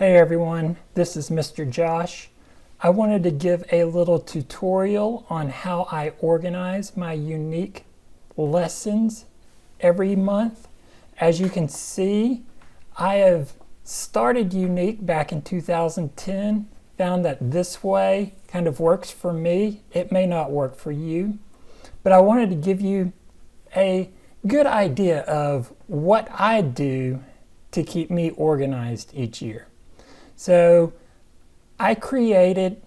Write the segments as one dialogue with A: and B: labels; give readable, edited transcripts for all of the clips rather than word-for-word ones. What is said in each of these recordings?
A: Hey everyone, this is Mr. Josh. I wanted to give a little tutorial on how I organize my unique lessons every month. As you can see, I have started unique back in 2010, found that this way kind of works for me. It may not work for you, but I wanted to give you a good idea of what I do to keep me organized each year. So I created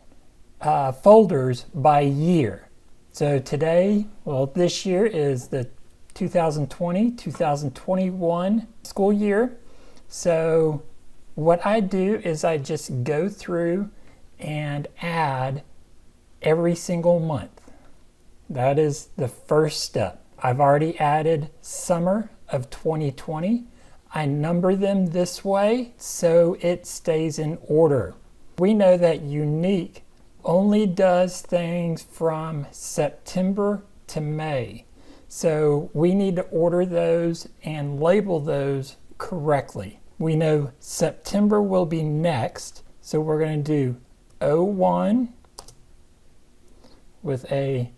A: folders by year. So today, this year is the 2020-2021 school year. So what I do is I just go through and add every single month. That is the first step. I've already added summer of 2020. I number them this way so it stays in order. We know that unique only does things from September to May. So we need to order those and label those correctly. We know September will be next, so we're going to do 01 with a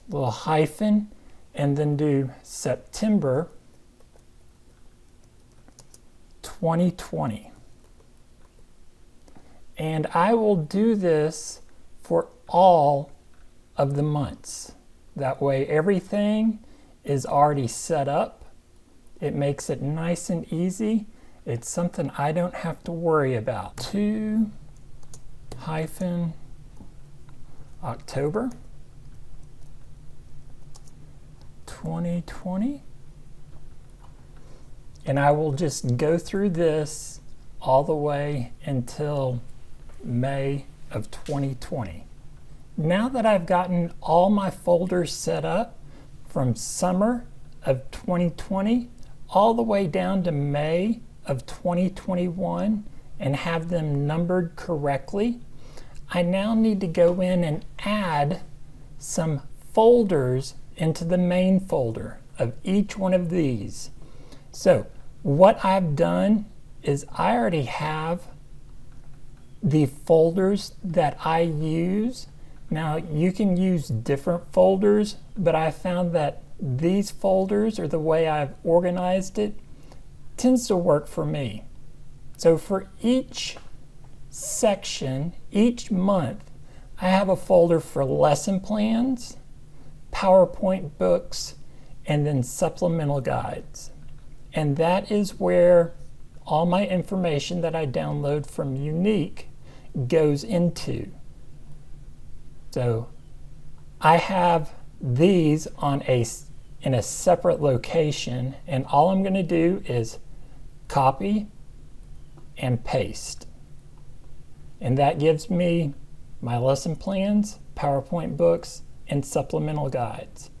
A: little hyphen and then do September 2020. And I will do this for all of the months. That way everything is already set up. It makes it nice and easy. It's something I don't have to worry about. 2-October 2020. And I will just go through this all the way until May of 2020. Now that I've gotten all my folders set up from summer of 2020 all the way down to May of 2021 and have them numbered correctly, I now need to go in and add some folders into the main folder of each one of these. So what I've done is I already have the folders that I use. Now you can use different folders, but I found that these folders, or the way I've organized it, tends to work for me. So for each section, each month, I have a folder for lesson plans, PowerPoint books, and then supplemental guides. And that is where all my information that I download from Unique goes into. So I have these in a separate location, and all I'm going to do is copy and paste. And that gives me my lesson plans, PowerPoint books, and supplemental guides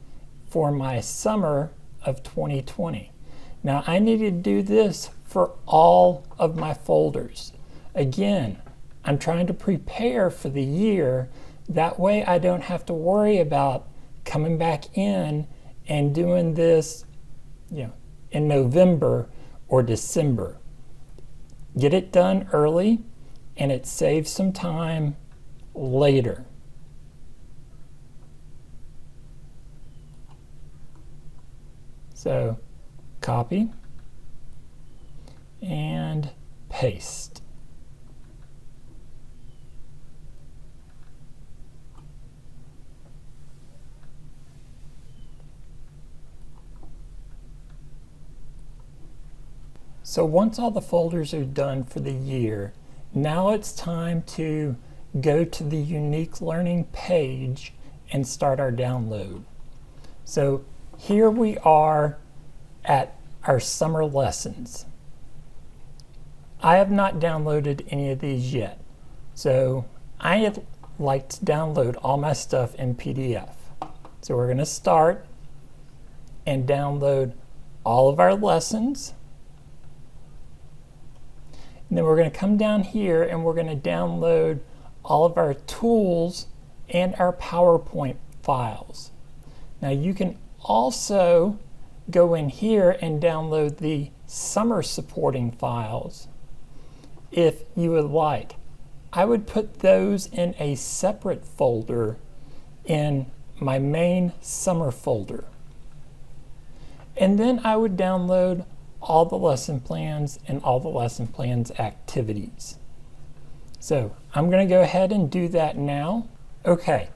A: for my summer of 2020. Now I need to do this for all of my folders. Again, I'm trying to prepare for the year. That way I don't have to worry about coming back in and doing this, in November or December. Get it done early and it saves some time later. So copy and paste. So once all the folders are done for the year, now it's time to go to the Unique Learning page and start our download. So here we are at our summer lessons. I have not downloaded any of these yet. So I like to download all my stuff in PDF. So we're going to start and download all of our lessons. And then we're going to come down here and we're going to download all of our tools and our PowerPoint files. Now you can also go in here and download the summer supporting files. if you would like. I would put those in a separate folder in my main summer folder. And then I would download all the lesson plans and all the lesson plans activities. So I'm going to go ahead and do that now. Okay,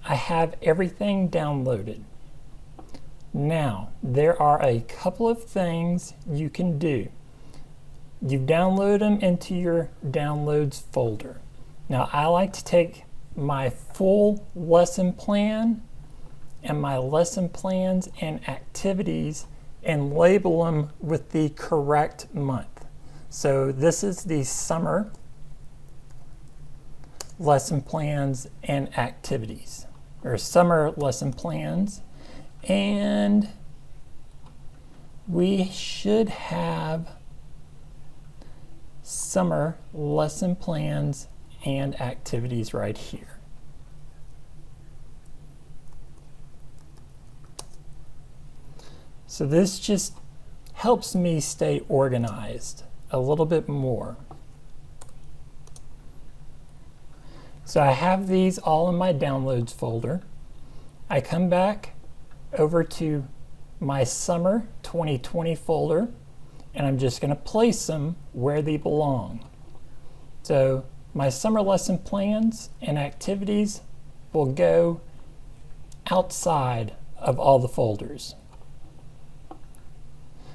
A: I have everything downloaded. Now, there are a couple of things you can do. You download them into your downloads folder. Now, I like to take my full lesson plan and my lesson plans and activities and label them with the correct month. So this is the summer lesson plans and activities, or summer lesson plans, and we should have summer lesson plans and activities right here. So this just helps me stay organized a little bit more. So I have these all in my downloads folder. I come back over to my summer 2020 folder, and I'm just going to place them where they belong. So my summer lesson plans and activities will go outside of all the folders.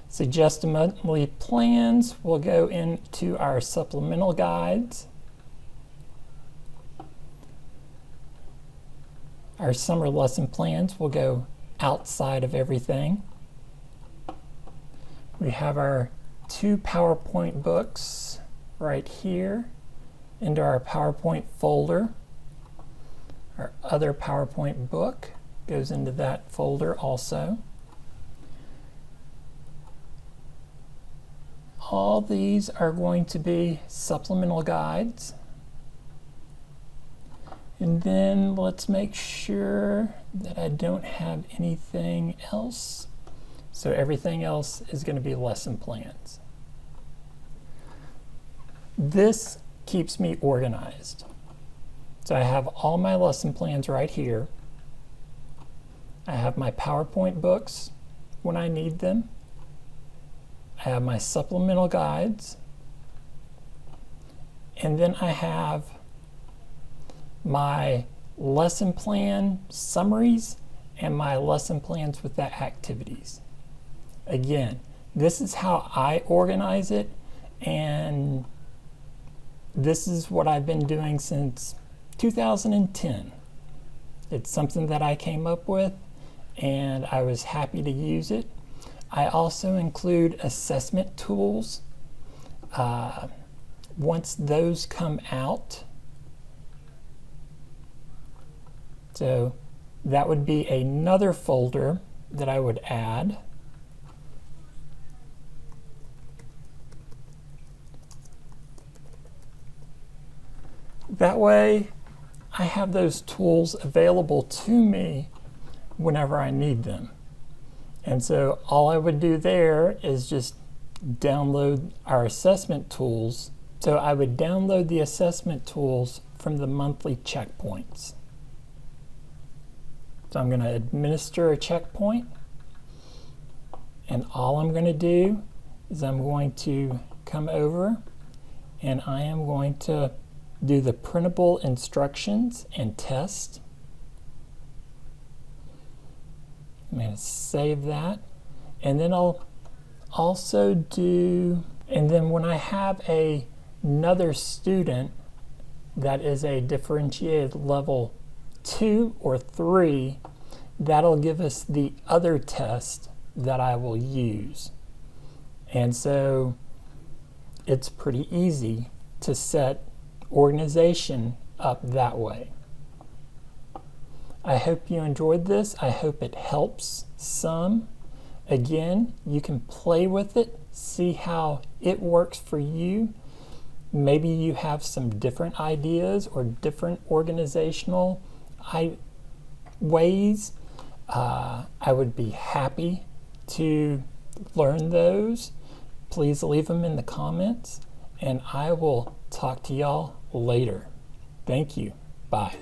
A: Suggested monthly plans will go into our supplemental guides. Our summer lesson plans will go outside of everything. We have our 2 PowerPoint books right here into our PowerPoint folder. Our other PowerPoint book goes into that folder also. All these are going to be supplemental guides. And then let's make sure that I don't have anything else. So everything else is going to be lesson plans. This keeps me organized. So I have all my lesson plans right here. I have my PowerPoint books when I need them. I have my supplemental guides. And then I have my lesson plan summaries and my lesson plans with the activities. Again, this is how I organize it, and this is what I've been doing since 2010. It's something that I came up with, and I was happy to use it. I also include assessment tools. Once those come out, so that would be another folder that I would add. That way, I have those tools available to me whenever I need them. And so all I would do there is just download our assessment tools. So I would download the assessment tools from the monthly checkpoints. So I'm going to administer a checkpoint, and all I'm going to do is I'm going to come over and I am going to do the printable instructions and test. I'm going to save that, and then I'll also do, and then when I have another student that is a differentiated level 2 or 3, that'll give us the other test that I will use. And so it's pretty easy to set organization up that way. I hope you enjoyed this. I hope it helps some. Again, you can play with it, see how it works for you. Maybe you have some different ideas or different organizational ways. I would be happy to learn those. Please leave them in the comments, and I will talk to y'all later. Thank you. Bye.